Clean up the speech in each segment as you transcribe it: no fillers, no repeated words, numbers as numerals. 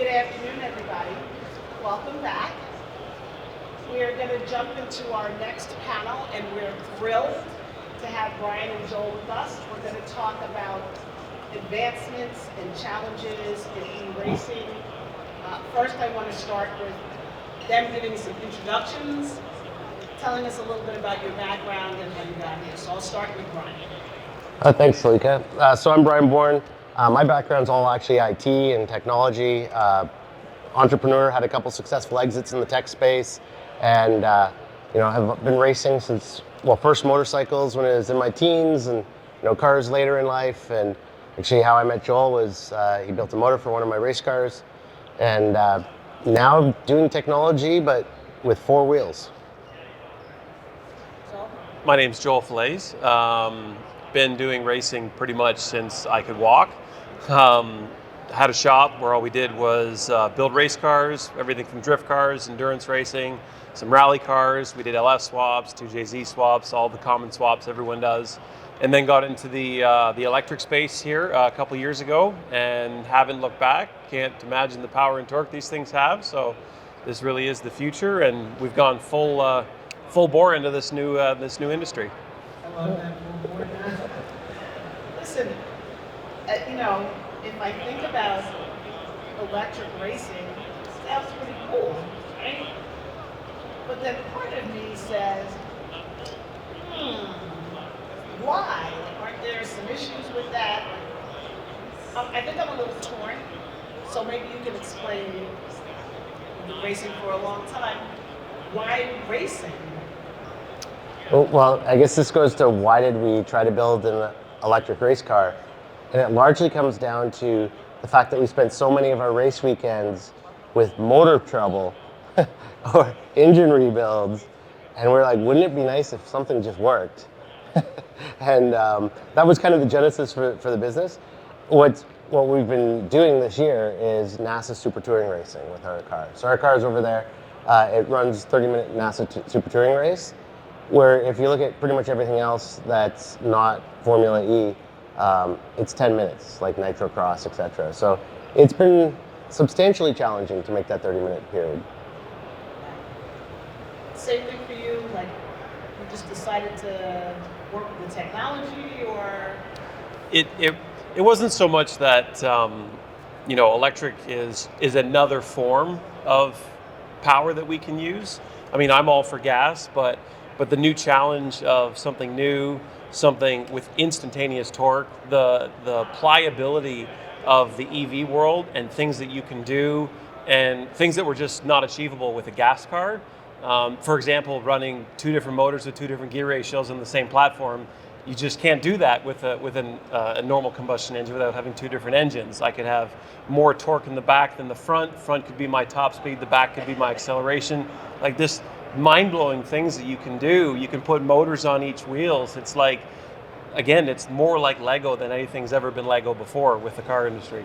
Good afternoon, everybody. Welcome back. We are going to jump into our next panel, and we're thrilled to have Brian and Joel with us. We're going to talk about advancements and challenges in e-racing. First, I want to start with them giving some introductions, telling us a little bit about your background and how you got here. So I'll start with Brian. Thanks, Selika. So I'm Brian Bourne. My background's all actually IT and technology. Entrepreneur, had a couple successful exits in the tech space, and have been racing since, first motorcycles when I was in my teens, and cars later in life. And actually, how I met Joel was he built a motor for one of my race cars, and now I'm doing technology, but with four wheels. My name's Joel Fallaise. Been doing racing pretty much since I could walk. Had a shop where all we did was build race cars, everything from drift cars, endurance racing, some rally cars. We did LF swaps, 2JZ swaps, all the common swaps everyone does. And then got into the electric space here a couple years ago and haven't looked back. Can't imagine the power and torque these things have. So this really is the future, and we've gone full bore into this new industry. I love that full bore. Listen, if I think about electric racing, it sounds pretty cool, right? But then part of me says, why? Aren't there some issues with that? I think I'm a little torn, so maybe you can explain, you've been racing for a long time, why racing? Well, I guess this goes to why did we try to build an electric race car? And it largely comes down to the fact that we spent so many of our race weekends with motor trouble or engine rebuilds. And we're like, wouldn't it be nice if something just worked? And that was kind of the genesis for the business. What we've been doing this year is NASA Super Touring racing with our car. So our car's over there. It runs 30-minute NASA Super Touring race, where if you look at pretty much everything else that's not Formula E, it's 10 minutes, like Nitro Cross, etc. So it's been substantially challenging to make that 30-minute period. Same thing for you, like you just decided to work with the technology, or? It wasn't so much that electric is another form of power that we can use. I mean, I'm all for gas, but the new challenge of something new, something with instantaneous torque, the pliability of the EV world and things that you can do and things that were just not achievable with a gas car. For example, running two different motors with two different gear ratios on the same platform, you just can't do that with a normal combustion engine without having two different engines. I could have more torque in the back than the front. Front could be my top speed, the back could be my acceleration. Like this mind-blowing things that you can do. You can put motors on each wheels. It's like, again, it's more like Lego than anything's ever been Lego before with the car industry.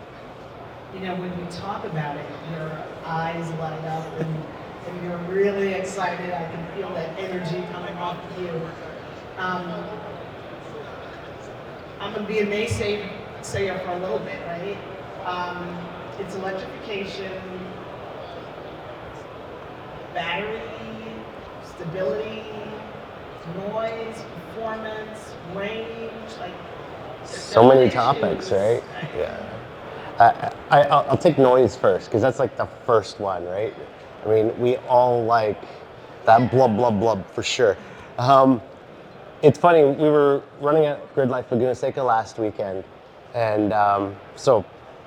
When you talk about it, your eyes light up and you're really excited. I can feel that energy coming off of you. I'm going to be a naysayer for a little bit, right? It's electrification, battery, stability, noise, performance, range, like so many topics, right? Yeah. I'll take noise first, because that's like the first one, right? I mean, we all like that blub, blub, blub for sure. It's funny, we were running at Grid Life Laguna Seca last weekend, and so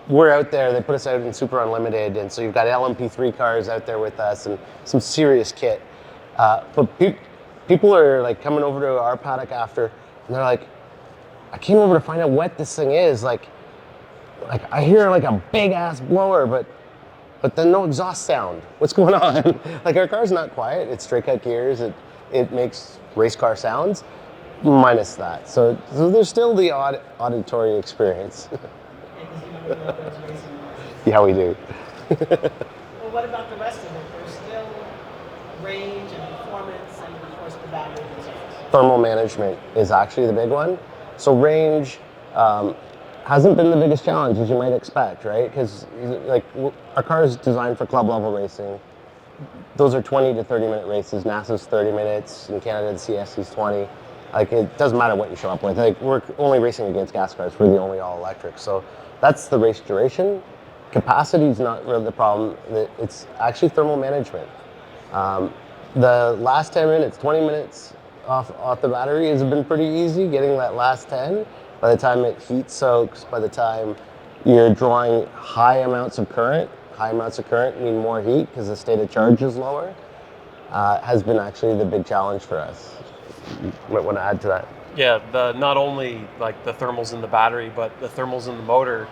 we're out there, they put us out in Super Unlimited, and so you've got LMP3 cars out there with us and some serious kit. But people are like coming over to our paddock after, and they're like, I came over to find out what this thing is. Like I hear like a big ass blower, but then no exhaust sound. What's going on? Like our car's not quiet. It's straight cut gears. It makes race car sounds, minus that. So there's still the auditory experience. Yeah, we do. Well, what about the rest of it? There's still range and performance and of course the battery results. Thermal management is actually the big one. So range, hasn't been the biggest challenge, as you might expect, right? Because like our car is designed for club level racing. Those are 20 to 30 minute races. NASA's 30 minutes. In Canada, the CSC's 20. Like, it doesn't matter what you show up with. Like, we're only racing against gas cars. We're the only all electric. So that's the race duration. Capacity is not really the problem. It's actually thermal management. The last 10 minutes, 20 minutes off the battery has been pretty easy. Getting that last 10, by the time it heat soaks, by the time you're drawing high amounts of current mean more heat because the state of charge is lower, has been actually the big challenge for us. You might want to add to that. Yeah, not only like the thermals in the battery, but the thermals in the motor.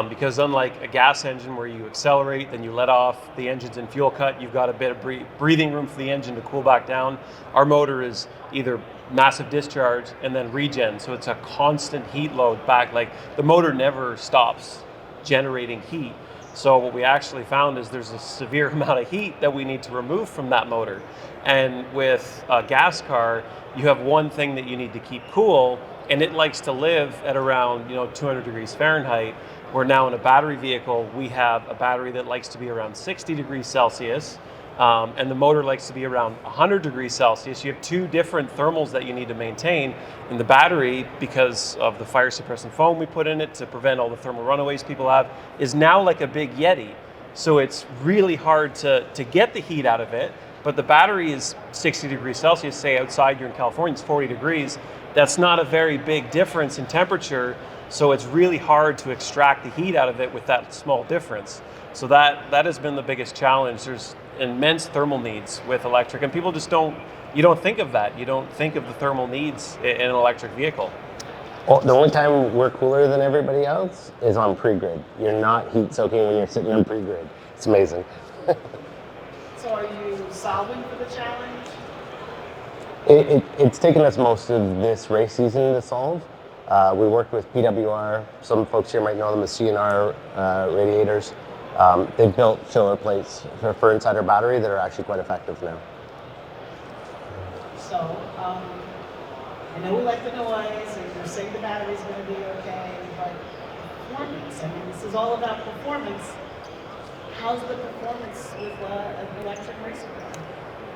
Because unlike a gas engine where you accelerate, then you let off, the engine's in fuel cut, you've got a bit of breathing room for the engine to cool back down. Our motor is either massive discharge and then regen, so it's a constant heat load back. Like, the motor never stops generating heat. So what we actually found is there's a severe amount of heat that we need to remove from that motor. And with a gas car, you have one thing that you need to keep cool, and it likes to live at around 200 degrees Fahrenheit. Where now in a battery vehicle, we have a battery that likes to be around 60 degrees Celsius, and the motor likes to be around 100 degrees Celsius. You have two different thermals that you need to maintain. In the battery, because of the fire suppressant foam we put in it to prevent all the thermal runaways people have, is now like a big Yeti. So it's really hard to get the heat out of it, but the battery is 60 degrees Celsius. Say outside you're in California, it's 40 degrees. That's not a very big difference in temperature. So it's really hard to extract the heat out of it with that small difference. So that has been the biggest challenge. There's immense thermal needs with electric, and people just don't think of that. You don't think of the thermal needs in an electric vehicle. Well, the only time we're cooler than everybody else is on pre-grid. You're not heat soaking when you're sitting on pre-grid. It's amazing. So are you solving for the challenge? It's taken us most of this race season to solve. We worked with PWR. Some folks here might know them as CNR radiators. They've built filler plates for inside our battery that are actually quite effective now. So, I know we like the noise, and you're saying the battery's going to be okay, but performance, I mean, this is all about performance. How's the performance with an electric racing car?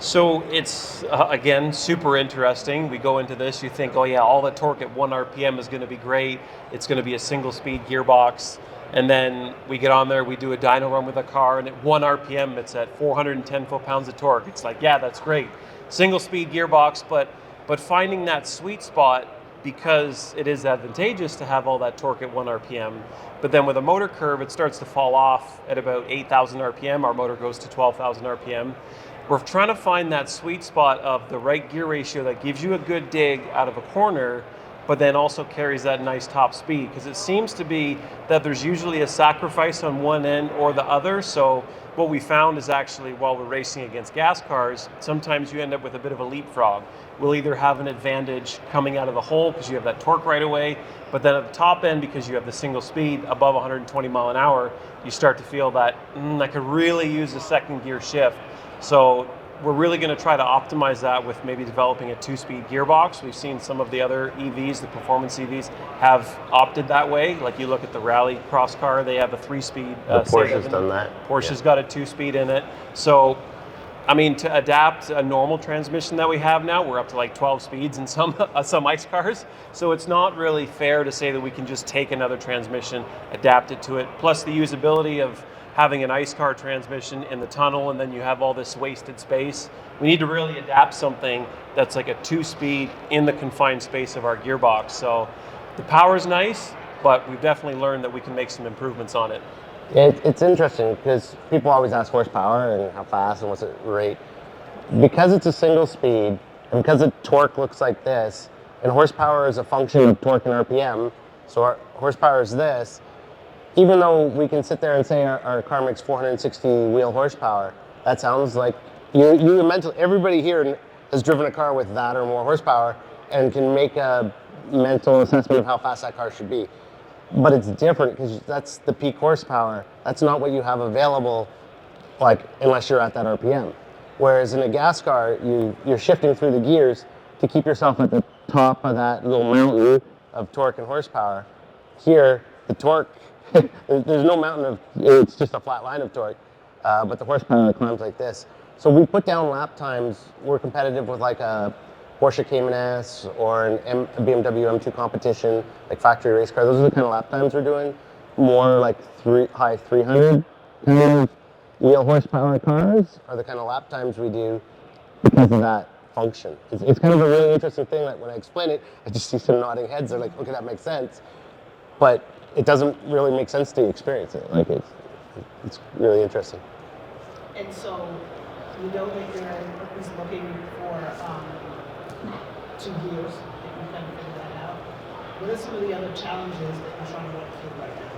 So it's, again, super interesting. We go into this, you think, oh yeah, all the torque at 1 RPM is going to be great. It's going to be a single speed gearbox. And then we get on there, we do a dyno run with a car, and at 1 RPM, it's at 410 foot-pounds of torque. It's like, yeah, that's great. Single speed gearbox, but finding that sweet spot, because it is advantageous to have all that torque at 1 RPM. But then with a motor curve, it starts to fall off at about 8,000 RPM. Our motor goes to 12,000 RPM. We're trying to find that sweet spot of the right gear ratio that gives you a good dig out of a corner, but then also carries that nice top speed. Because it seems to be that there's usually a sacrifice on one end or the other. So what we found is actually, while we're racing against gas cars, sometimes you end up with a bit of a leapfrog. We'll either have an advantage coming out of the hole because you have that torque right away, but then at the top end, because you have the single speed above 120 mile an hour, you start to feel that, I could really use a second gear shift. So we're really going to try to optimize that with maybe developing a 2-speed gearbox. We've seen some of the other EVs, the performance EVs, have opted that way. Like you look at the Rally Cross car, they have a 3-speed. Porsche's done that. Porsche's got a 2-speed in it. So, I mean, to adapt a normal transmission that we have now, we're up to like 12 speeds in some ICE cars. So it's not really fair to say that we can just take another transmission, adapt it to it. Plus the usability of having an ICE car transmission in the tunnel, and then you have all this wasted space. We need to really adapt something that's like a 2-speed in the confined space of our gearbox. So the power's nice, but we've definitely learned that we can make some improvements on it. It's interesting because people always ask horsepower and how fast and what's the rate. Because it's a single speed, and because the torque looks like this, and horsepower is a function of torque and RPM, so our horsepower is this. Even though we can sit there and say our car makes 460 wheel horsepower, that sounds like you mentally, everybody here has driven a car with that or more horsepower and can make a mental assessment of how fast that car should be. But it's different because that's the peak horsepower. That's not what you have available, like, unless you're at that RPM. Whereas in a gas car, you're shifting through the gears to keep yourself at the top of that little mountain of torque and horsepower. here, the torque, there's no mountain of, it's just a flat line of torque, but the horsepower climbs like this. So we put down lap times, we're competitive with like a Porsche Cayman S or a BMW M2 competition, like factory race car. Those are the kind of lap times we're doing. More like high 300 kind of wheel horsepower cars are the kind of lap times we do because of that function. It's kind of a really interesting thing that when I explain it, I just see some nodding heads. They're like, okay, that makes sense. But it doesn't really make sense to experience it. Like it's really interesting. And so you know that you're at least looking for 2 gears, if you kind of figure that out. What are some of the other challenges that you're trying to work through right now?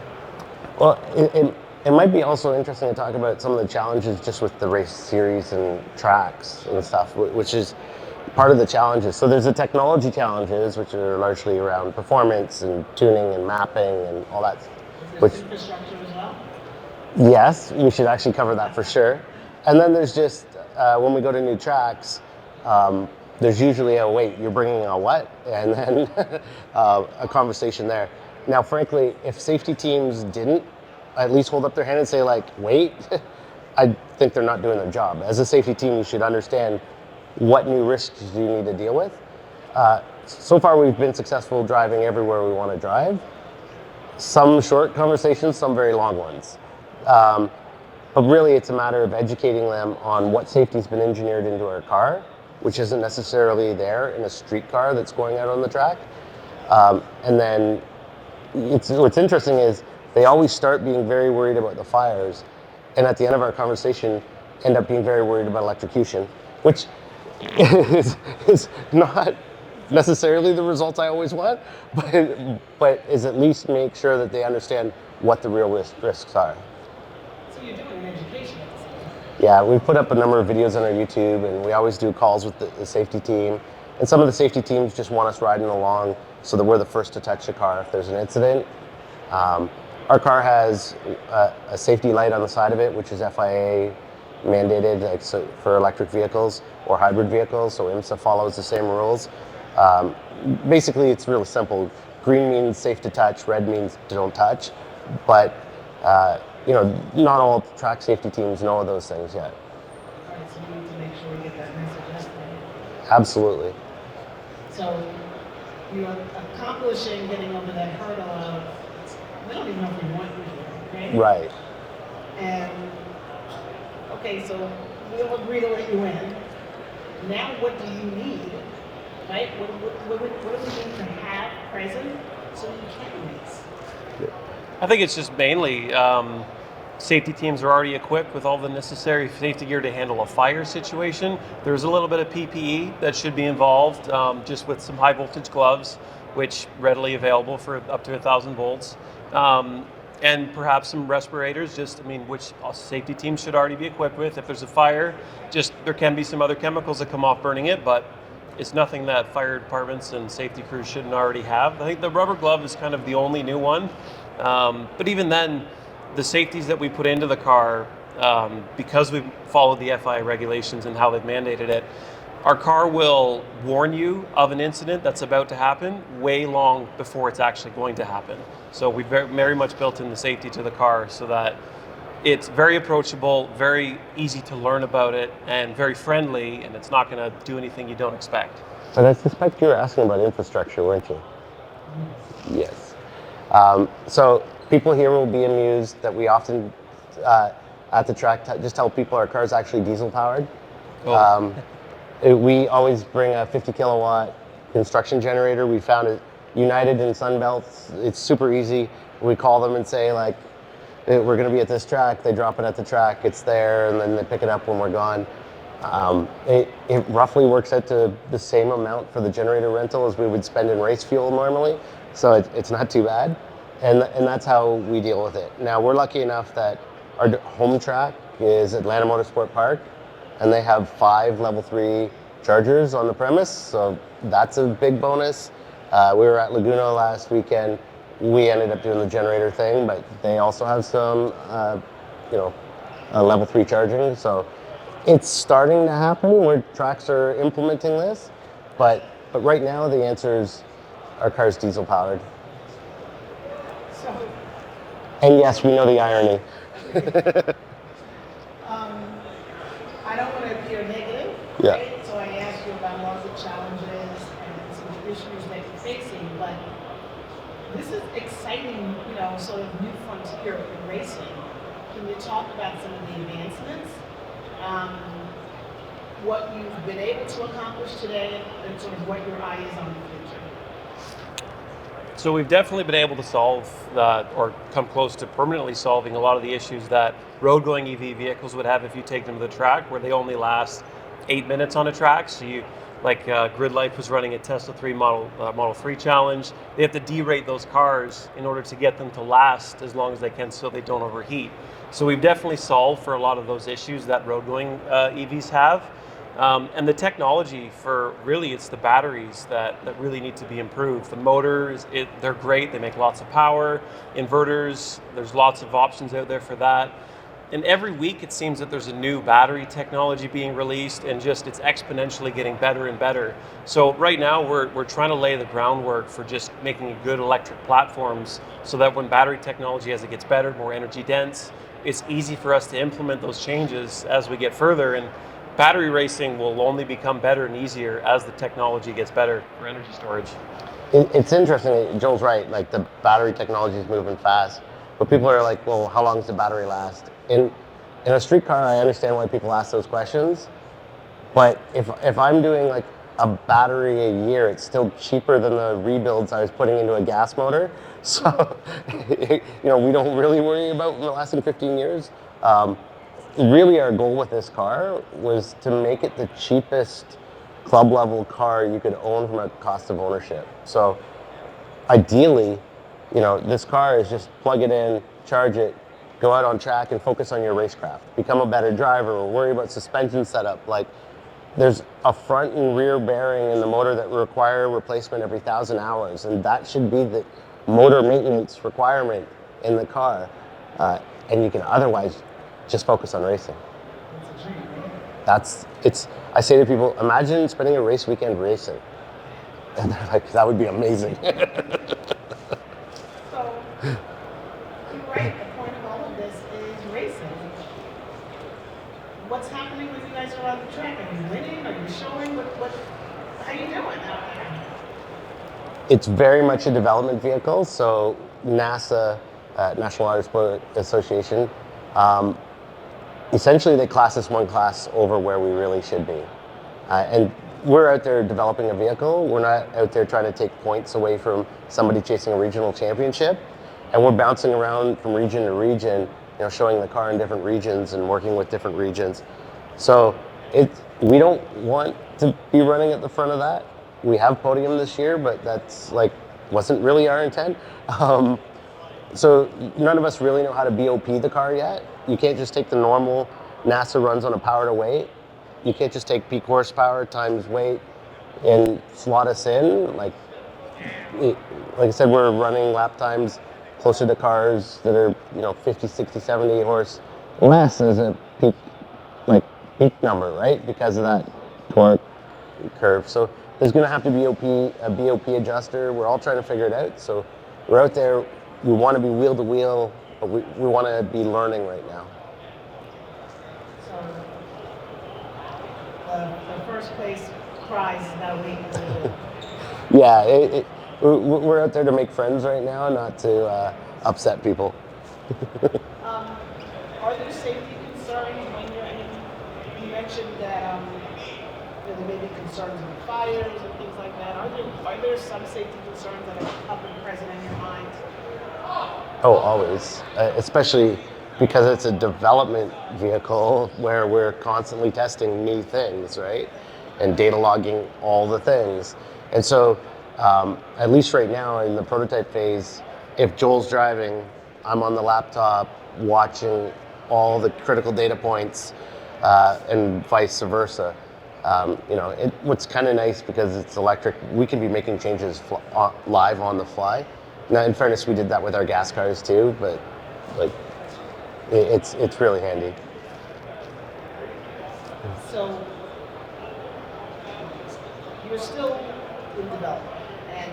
Well, it might be also interesting to talk about some of the challenges just with the race series and tracks and stuff, which is part of the challenges. So there's the technology challenges, which are largely around performance and tuning and mapping and all that. Is there infrastructure as well? Yes, we should actually cover that for sure. And then there's just, when we go to new tracks, there's usually a wait, you're bringing a what? And then a conversation there. Now, frankly, if safety teams didn't at least hold up their hand and say like, wait, I think they're not doing their job. As a safety team, you should understand what new risks you need to deal with. So far, we've been successful driving everywhere we want to drive. Some short conversations, some very long ones. But really, it's a matter of educating them on what safety's been engineered into our car, which isn't necessarily there in a street car that's going out on the track. And then what's interesting is they always start being very worried about the fires, and at the end of our conversation, end up being very worried about electrocution, which is not necessarily the result I always want, but is at least make sure that they understand what the real risks are. So you're doing an education at the same time? Yeah, we've put up a number of videos on our YouTube, and we always do calls with the safety team. And some of the safety teams just want us riding along so that we're the first to touch the car if there's an incident. Our car has a safety light on the side of it, which is FIA mandated, like, so for electric vehicles or hybrid vehicles, so IMSA follows the same rules. Basically, it's really simple. Green means safe to touch, red means don't touch, but not all track safety teams know those things yet. All right, so we need to make sure we get that message out there. Absolutely. So you're accomplishing getting over that hurdle of, we don't even know if we want you here, okay? Right. And, okay, so we'll agree to let you in. Now what do you need, right? What do we need to have present so you can race? I think it's just mainly safety teams are already equipped with all the necessary safety gear to handle a fire situation. There's a little bit of PPE that should be involved, just with some high voltage gloves, which readily available for up to 1,000 volts. And perhaps some respirators, which safety teams should already be equipped with. If there's a fire, there can be some other chemicals that come off burning it, but it's nothing that fire departments and safety crews shouldn't already have. I think the rubber glove is kind of the only new one. But even then, the safeties that we put into the car, because we've followed the FIA regulations and how they've mandated it, our car will warn you of an incident that's about to happen way long before it's actually going to happen. So we've very much built in the safety to the car so that it's very approachable, very easy to learn about it, and very friendly, and it's not going to do anything you don't expect. But I suspect you were asking about infrastructure, weren't you? Yes. So people here will be amused that we often, at the track, just tell people our car is actually diesel powered. Oh. We always bring a 50 kilowatt construction generator. We found it United and Sunbelt. It's super easy. We call them and say, like, we're going to be at this track. They drop it at the track. It's there, and then they pick it up when we're gone. It roughly works out to the same amount for the generator rental as we would spend in race fuel normally. So it's not too bad. And that's how we deal with it. Now, we're lucky enough that our home track is Atlanta Motorsport Park, and they have 5 level 3 chargers on the premise, so that's a big bonus. We were at Laguna last weekend. We ended up doing the generator thing, but they also have some, level 3 charging. So it's starting to happen where tracks are implementing this, but right now the answer is our car's diesel powered. And yes, we know the irony. I don't want to appear negative, Yeah. right? So I asked you about all the challenges and some issues that you're facing, but this is exciting, sort of new frontier in racing. Can you talk about some of the advancements, what you've been able to accomplish today, and sort of what your eye is on the future? So we've definitely been able to solve or come close to permanently solving a lot of the issues that road-going EV vehicles would have if you take them to the track, where they only last 8 minutes on a track. So Grid Life was running a Tesla 3 Model 3 challenge. They have to derate those cars in order to get them to last as long as they can so they don't overheat. So we've definitely solved for a lot of those issues that road-going EVs have. And the technology it's the batteries that really need to be improved. The motors, they're great, they make lots of power. Inverters, there's lots of options out there for that. And every week it seems that there's a new battery technology being released, and just it's exponentially getting better and better. So right now we're trying to lay the groundwork for just making good electric platforms so that when battery technology, as it gets better, more energy dense, it's easy for us to implement those changes as we get further. And battery racing will only become better and easier as the technology gets better for energy storage. It's interesting. Joel's right. Like, the battery technology is moving fast, but people are like, "Well, how long does the battery last?" In a street car, I understand why people ask those questions. But if I'm doing like a battery a year, it's still cheaper than the rebuilds I was putting into a gas motor. So we don't really worry about the lasting 15 years. Really, our goal with this car was to make it the cheapest club level car you could own from a cost of ownership. So ideally, this car is just plug it in, charge it, go out on track and focus on your racecraft. Become a better driver, or worry about suspension setup. Like, there's a front and rear bearing in the motor that require replacement every 1,000 hours, and that should be the motor maintenance requirement in the car. And you can otherwise just focus on racing. I say to people, imagine spending a race weekend racing. And they're like, that would be amazing. So, you're right, the point of all of this is racing. What's happening when you guys are on the track? Are you winning? Are you showing? How are you doing out there? It's very much a development vehicle. So NASA, National Autosport Association, essentially they class us one class over where we really should be. And we're out there developing a vehicle. We're not out there trying to take points away from somebody chasing a regional championship. And we're bouncing around from region to region, showing the car in different regions and working with different regions. So we don't want to be running at the front of that. We have podium this year, but that's wasn't really our intent. So none of us really know how to BOP the car yet. You can't just take the normal NASA runs on a power to weight. You can't just take peak horsepower times weight and slot us in. Like I said, we're running lap times closer to cars that are 50, 60, 70 horse less as a peak number, right? Because of that torque curve. So there's going to have to be a BOP adjuster. We're all trying to figure it out. So we're out there. We want to be wheel to wheel, but we want to be learning right now. So the first place prize is now waiting for you. Yeah, we're out there to make friends right now, not to upset people. Are there safety concerns when you're in? You mentioned that there may be concerns with fires and things like that. Are there some safety concerns that are up and present in your mind? Oh, always. Especially because it's a development vehicle where we're constantly testing new things, right? And data logging all the things. And so, at least right now in the prototype phase, if Joel's driving, I'm on the laptop watching all the critical data points, and vice versa. What's kind of nice because it's electric, we can be making changes live on the fly. Now, in fairness, we did that with our gas cars too, but it's really handy. So you're still in development, and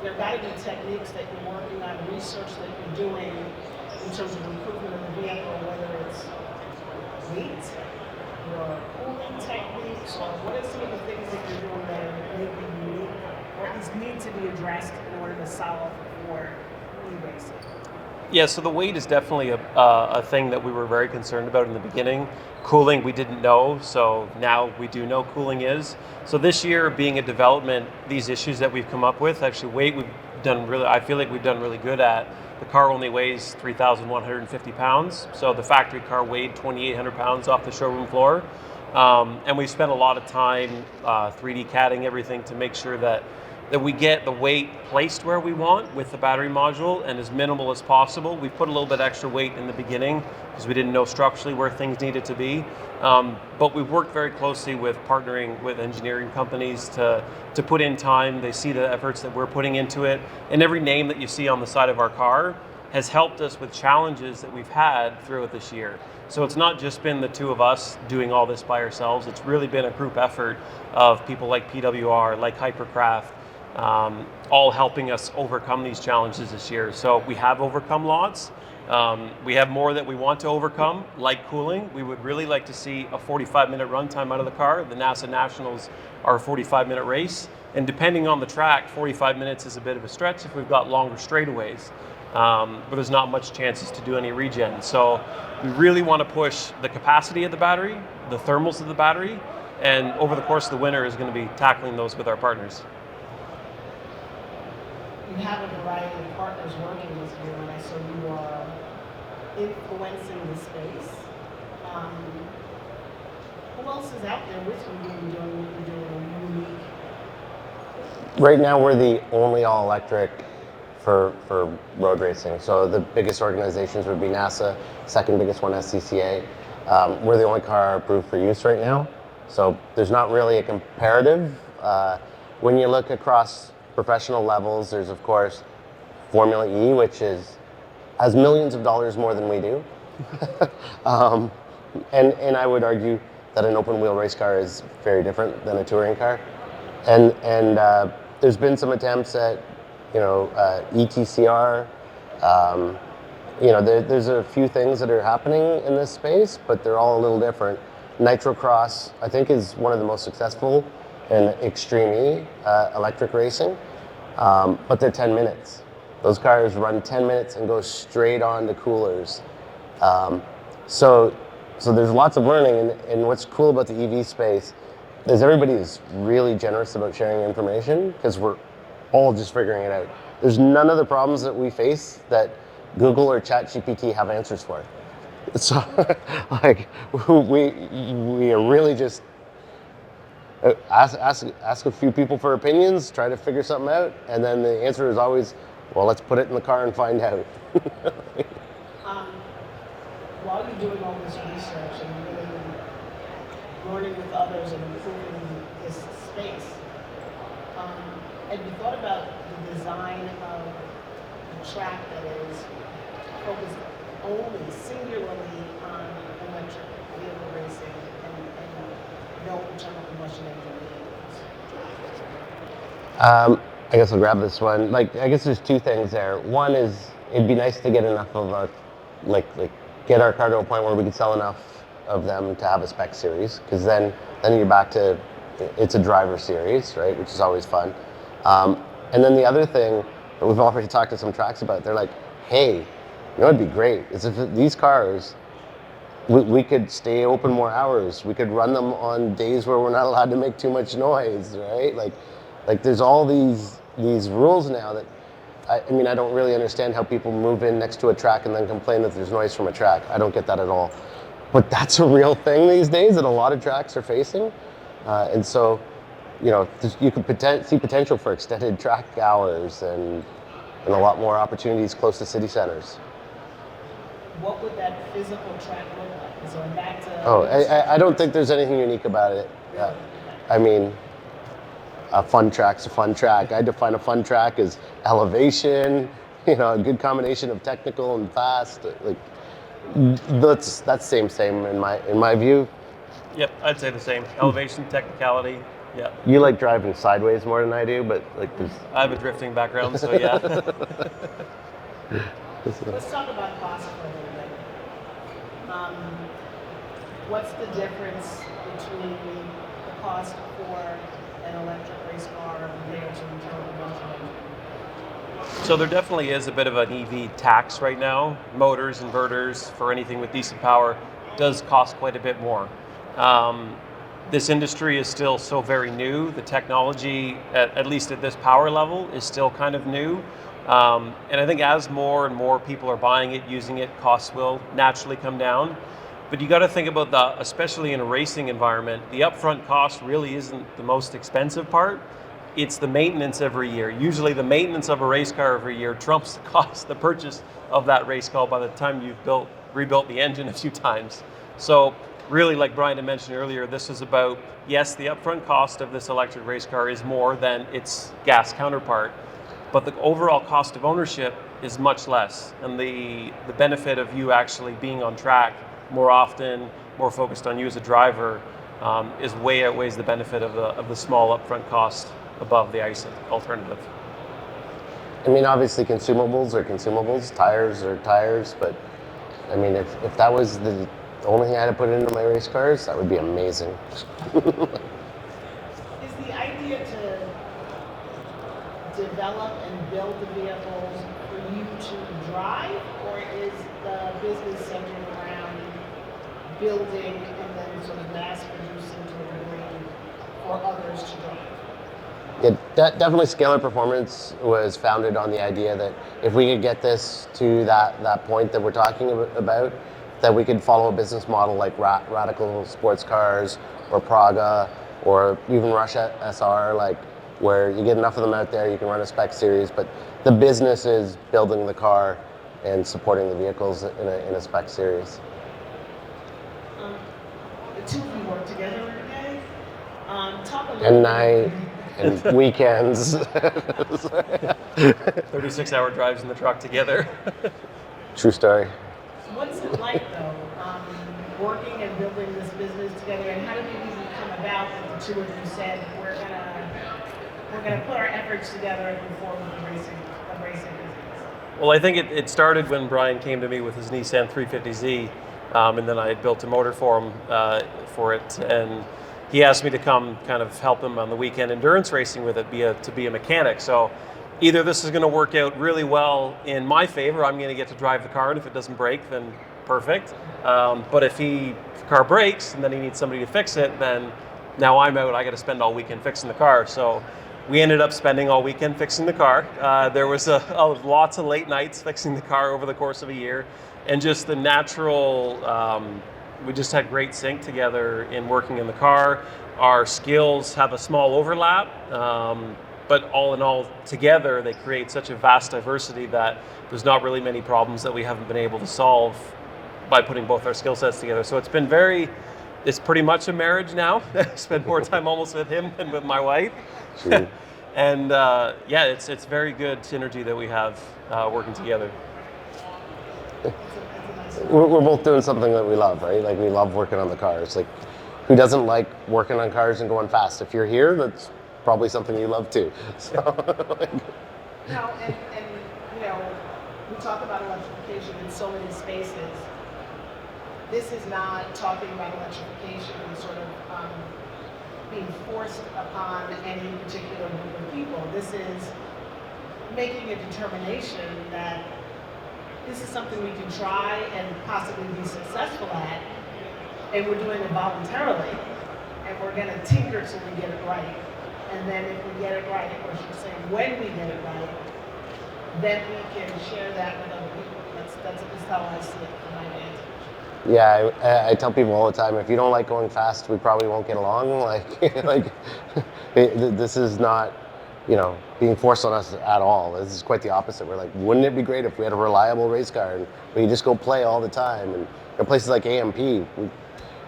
there got to be techniques that you're working on, research that you're doing in terms of improvement of the vehicle, whether it's weight or cooling techniques, or what are some of the things that you're doing that are maybe unique or at least need to be addressed in order to solve for e-racing? Yeah, so the weight is definitely a thing that we were very concerned about in the beginning. Cooling, we didn't know, so now we do know cooling is. So this year, being a development, these issues that we've come up with, actually weight, I feel like we've done really good at. The car only weighs 3,150 pounds, so the factory car weighed 2,800 pounds off the showroom floor. And we've spent a lot of time 3D CADing everything to make sure that we get the weight placed where we want with the battery module and as minimal as possible. We put a little bit extra weight in the beginning because we didn't know structurally where things needed to be. But we've worked very closely with partnering with engineering companies to put in time. They see the efforts that we're putting into it. And every name that you see on the side of our car has helped us with challenges that we've had throughout this year. So it's not just been the two of us doing all this by ourselves. It's really been a group effort of people like PWR, like Hypercraft, all helping us overcome these challenges this year. So we have overcome lots. We have more that we want to overcome, like cooling. We would really like to see a 45-minute runtime out of the car. The NASA Nationals are a 45-minute race. And depending on the track, 45 minutes is a bit of a stretch if we've got longer straightaways. But there's not much chances to do any regen. So we really want to push the capacity of the battery, the thermals of the battery, and over the course of the winter is going to be tackling those with our partners. You have a variety of partners working with you, and I saw you are influencing the space. Who else is out there with you doing what you're doing unique? Right now, we're the only all-electric for road racing. So the biggest organizations would be NASA, second biggest one SCCA. We're the only car approved for use right now. So there's not really a comparative. When you look across professional levels, there's of course Formula E, which has millions of dollars more than we do. And I would argue that an open wheel race car is very different than a touring car. And there's been some attempts at, ETCR. There's a few things that are happening in this space, but they're all a little different. Nitrocross, I think, is one of the most successful in Extreme E electric racing, but they're 10 minutes. Those cars run 10 minutes and go straight on to coolers. So there's lots of learning, and what's cool about the EV space is everybody is really generous about sharing information because we're all just figuring it out. There's none of the problems that we face that Google or ChatGPT have answers for. So, we are really just ask a few people for opinions, try to figure something out, and then the answer is always, well, let's put it in the car and find out. While you're doing all this research and really learning with others and improving this space, have you thought about the design of a track that is focused only singularly on electric vehicle racing and no internal combustion engine vehicles? I guess I'll grab this one. I guess there's two things there. One is it'd be nice to get enough of get our car to a point where we could sell enough of them to have a spec series, because then you're back to it's a driver series, right? Which is always fun. And then the other thing that we've already talked to some tracks about, they're like, hey, it'd be great is if these cars, we could stay open more hours. We could run them on days where we're not allowed to make too much noise, right? Like there's all these rules now that, I don't really understand how people move in next to a track and then complain that there's noise from a track. I don't get that at all. But that's a real thing these days that a lot of tracks are facing. And so, you could see potential for extended track hours and a lot more opportunities close to city centers. What would that physical track look like? So back to... Oh, I don't think there's anything unique about it. A fun track's a fun track. I define a fun track as elevation, a good combination of technical and fast. Mm-hmm. That's same in my view. Yep, I'd say the same. Elevation, technicality, Yeah. You like driving sideways more than I do, but like there's. I have a drifting background, so yeah. Let's talk about cost for a little bit. What's the difference between the cost for an electric race car compared to internal combustion engine? So there definitely is a bit of an EV tax right now. Motors, inverters, for anything with decent power, does cost quite a bit more. This industry is still so very new. The technology, at least at this power level, is still kind of new. And I think as more and more people are buying it, using it, costs will naturally come down. But you got to think about that, especially in a racing environment, the upfront cost really isn't the most expensive part. It's the maintenance every year. Usually the maintenance of a race car every year trumps the cost, the purchase of that race car by the time you've rebuilt the engine a few times. So really, like Brian had mentioned earlier, this is about, yes, the upfront cost of this electric race car is more than its gas counterpart, but the overall cost of ownership is much less. And the benefit of you actually being on track more often, more focused on you as a driver, is way outweighs the benefit of the small upfront cost above the ICE alternative. I mean, obviously consumables are consumables, tires are tires, but I mean, if that was the only thing I had to put into my race cars, that would be amazing. Is the idea to develop and build the vehicles for you to drive, or is the business centered around building and then sort of mass producing to a degree for others to drive? Yeah, definitely Scalar Performance was founded on the idea that if we could get this to that point that we're talking about, that we could follow a business model like Radical Sports Cars or Praga or even Russia SR, like where you get enough of them out there, you can run a spec series, but the business is building the car and supporting the vehicles in a spec series. The two of you work together every day. Talk a little And bit. night and weekends. 36-hour drives in the truck together. True story. What's it like though, working and building this business together, and how did it even come about that the two of you said we're gonna put our efforts together and move forward with the racing business? Well, I think it started when Brian came to me with his Nissan 350Z, and then I had built a motor for him for it, and he asked me to come kind of help him on the weekend endurance racing with it, to be a mechanic. So either this is going to work out really well in my favor, I'm going to get to drive the car, and if it doesn't break, then perfect. But if the car breaks and then he needs somebody to fix it, then now I'm out, I got to spend all weekend fixing the car. So we ended up spending all weekend fixing the car. There was lots of late nights fixing the car over the course of a year, and just the natural, we just had great sync together in working in the car. Our skills have a small overlap, but all in all, together, they create such a vast diversity that there's not really many problems that we haven't been able to solve by putting both our skill sets together. So it's pretty much a marriage now. I spend more time almost with him than with my wife. True. And yeah, it's very good synergy that we have working together. We're both doing something that we love, right? Like we love working on the cars. Like, who doesn't like working on cars and going fast? If you're here, that's probably something you love too. So, like. No, and you know, we talk about electrification in so many spaces. This is not talking about electrification and sort of being forced upon any particular group of people. This is making a determination that this is something we can try and possibly be successful at, and we're doing it voluntarily, and we're going to tinker till we get it right. And then if we get it right, or should say when we get it right, then we can share that with other people. That's at least how I see it from my vantage. Yeah, I tell people all the time, if you don't like going fast, we probably won't get along. This is not, being forced on us at all. This is quite the opposite. We're like, wouldn't it be great if we had a reliable race car and we could just go play all the time? And in places like AMP,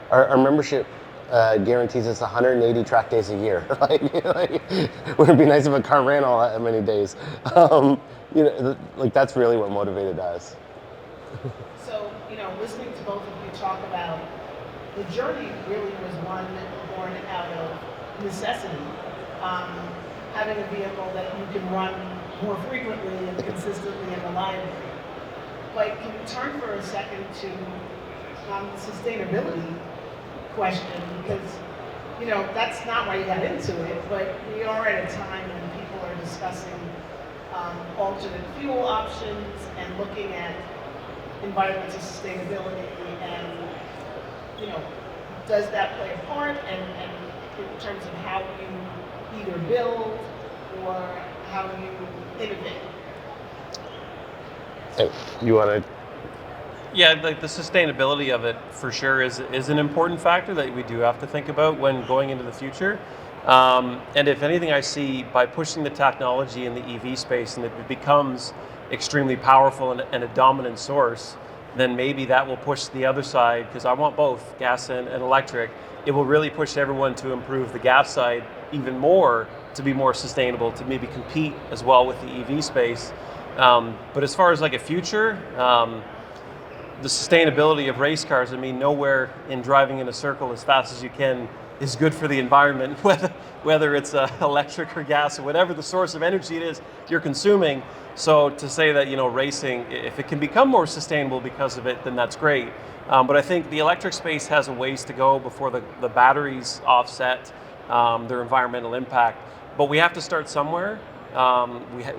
our membership guarantees us 180 track days a year. Would it be nice if a car ran all that many days? That's really what motivated us. So, listening to both of you talk about the journey really was one born out of necessity. Having a vehicle that you can run more frequently and consistently and reliably. But can we turn for a second to the sustainability question? Because, you know, that's not why you got into it, but we are at a time when people are discussing alternate fuel options and looking at environmental sustainability and, you know, does that play a part and in terms of how you either build or how you innovate? Hey, you want to? Yeah, like the sustainability of it for sure is an important factor that we do have to think about when going into the future. And if anything, I see by pushing the technology in the EV space and it becomes extremely powerful and a dominant source, then maybe that will push the other side, because I want both gas and electric. It will really push everyone to improve the gas side even more, to be more sustainable, to maybe compete as well with the EV space. But as far as like a future, the sustainability of race cars, I mean, nowhere in driving in a circle as fast as you can is good for the environment, whether it's electric or gas or whatever the source of energy it is you're consuming. So to say that, you know, racing, if it can become more sustainable because of it, then that's great. But I think the electric space has a ways to go before the batteries offset their environmental impact. But we have to start somewhere.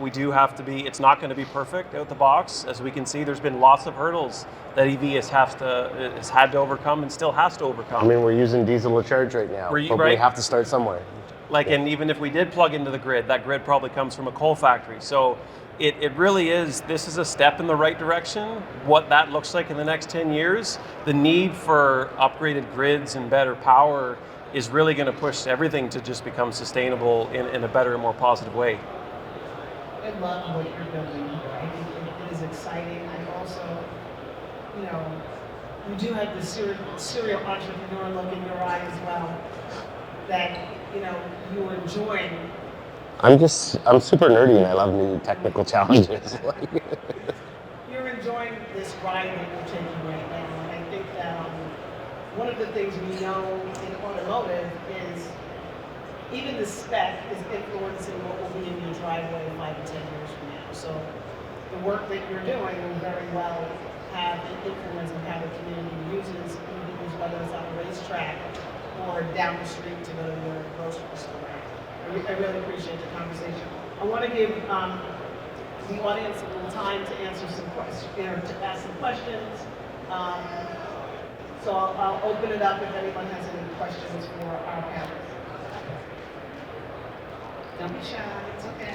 We do have to be, it's not going to be perfect out the box. As we can see, there's been lots of hurdles that EV has had to overcome and still has to overcome. I mean, we're using diesel to charge right now, but we have to start somewhere. Like, and even if we did plug into the grid, that grid probably comes from a coal factory. So it really is, this is a step in the right direction. What that looks like in the next 10 years, the need for upgraded grids and better power is really going to push everything to just become sustainable in a better and more positive way. I love what you're building here. I think it is exciting. I also, you know, you do have the serial entrepreneur look in your eye as well, that, you know, you're enjoying. I'm super nerdy and I love new technical challenges. You're enjoying this ride that you're taking right now. And I think that one of the things we know in automotive is even the spec is influencing what will be in your driveway 5 to 10 years from now. So the work that you're doing will very well have an influence on how the community uses EVs, whether it's on a racetrack or down the street to go to your grocery store. I really appreciate the conversation. I want to give the audience a little time to answer some questions, to ask some questions. So I'll open it up if anyone has any questions for our panel. Don't be shy, it's okay.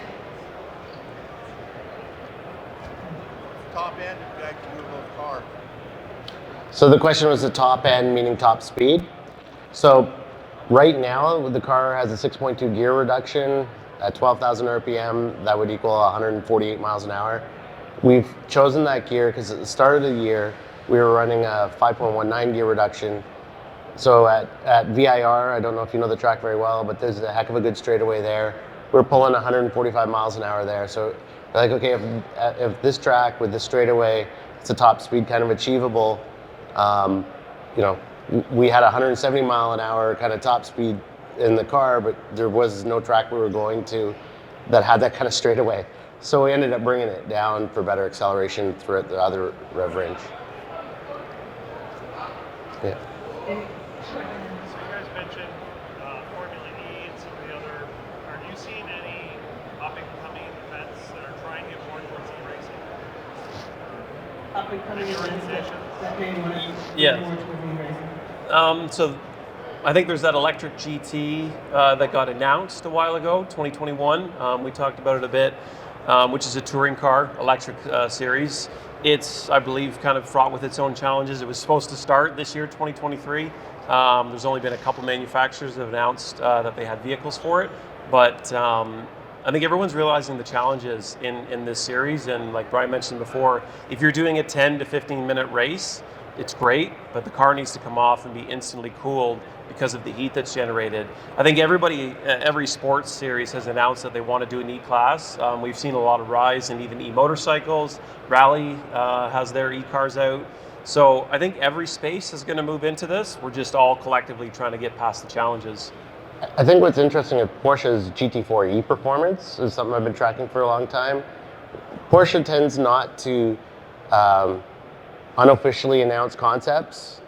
Top end, you guys can move a car. So the question was the top end, meaning top speed. So right now, the car has a 6.2 gear reduction at 12,000 RPM. That would equal 148 miles an hour. We've chosen that gear because at the start of the year, we were running a 5.19 gear reduction. So at VIR, I don't know if you know the track very well, but there's a heck of a good straightaway there. We're pulling 145 miles an hour there. So we're like, okay, if this track with this straightaway, it's a top speed kind of achievable. You know, we had 170 mile an hour kind of top speed in the car, but there was no track we were going to that had that kind of straightaway. So we ended up bringing it down for better acceleration throughout the other rev range. Yeah. So you guys mentioned Formula E and some of the other. Are you seeing any up-and-coming events that are trying to get more towards e-racing? Up-and-coming events that may want to Yeah. more towards e-racing. So I think there's that electric GT that got announced a while ago, 2021. We talked about it a bit, which is a touring car, electric series. It's, I believe, kind of fraught with its own challenges. It was supposed to start this year, 2023. There's only been a couple manufacturers that have announced that they had vehicles for it. But I think everyone's realizing the challenges in this series. And like Brian mentioned before, if you're doing a 10 to 15 minute race, it's great, but the car needs to come off and be instantly cooled because of the heat that's generated. I think every sports series has announced that they want to do an E-Class. We've seen a lot of rise in even e-motorcycles. Rally has their E-cars out. So I think every space is going to move into this. We're just all collectively trying to get past the challenges. I think what's interesting is Porsche's GT4e performance is something I've been tracking for a long time. Porsche tends not to unofficially announce concepts,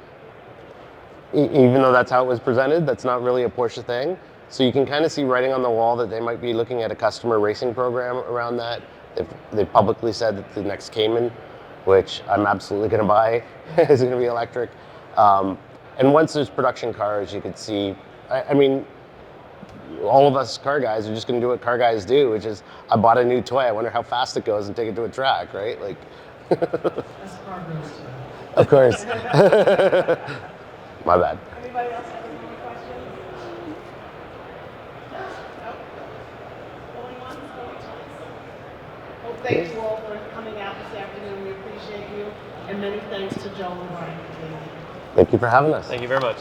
even though that's how it was presented. That's not really a Porsche thing. So you can kind of see writing on the wall that they might be looking at a customer racing program around that. They've publicly said that the next Cayman, which I'm absolutely going to buy, is going to be electric. And once there's production cars, you could see, I mean, all of us car guys are just going to do what car guys do, which is, I bought a new toy, I wonder how fast it goes and take it to a track, right? Like, of course. My bad. Anybody else have any more questions? No? Going once, going twice. Well, thank you all for coming out this afternoon. We appreciate you. And many thanks to Joel and Brian for being here. Thank you for having us. Thank you very much.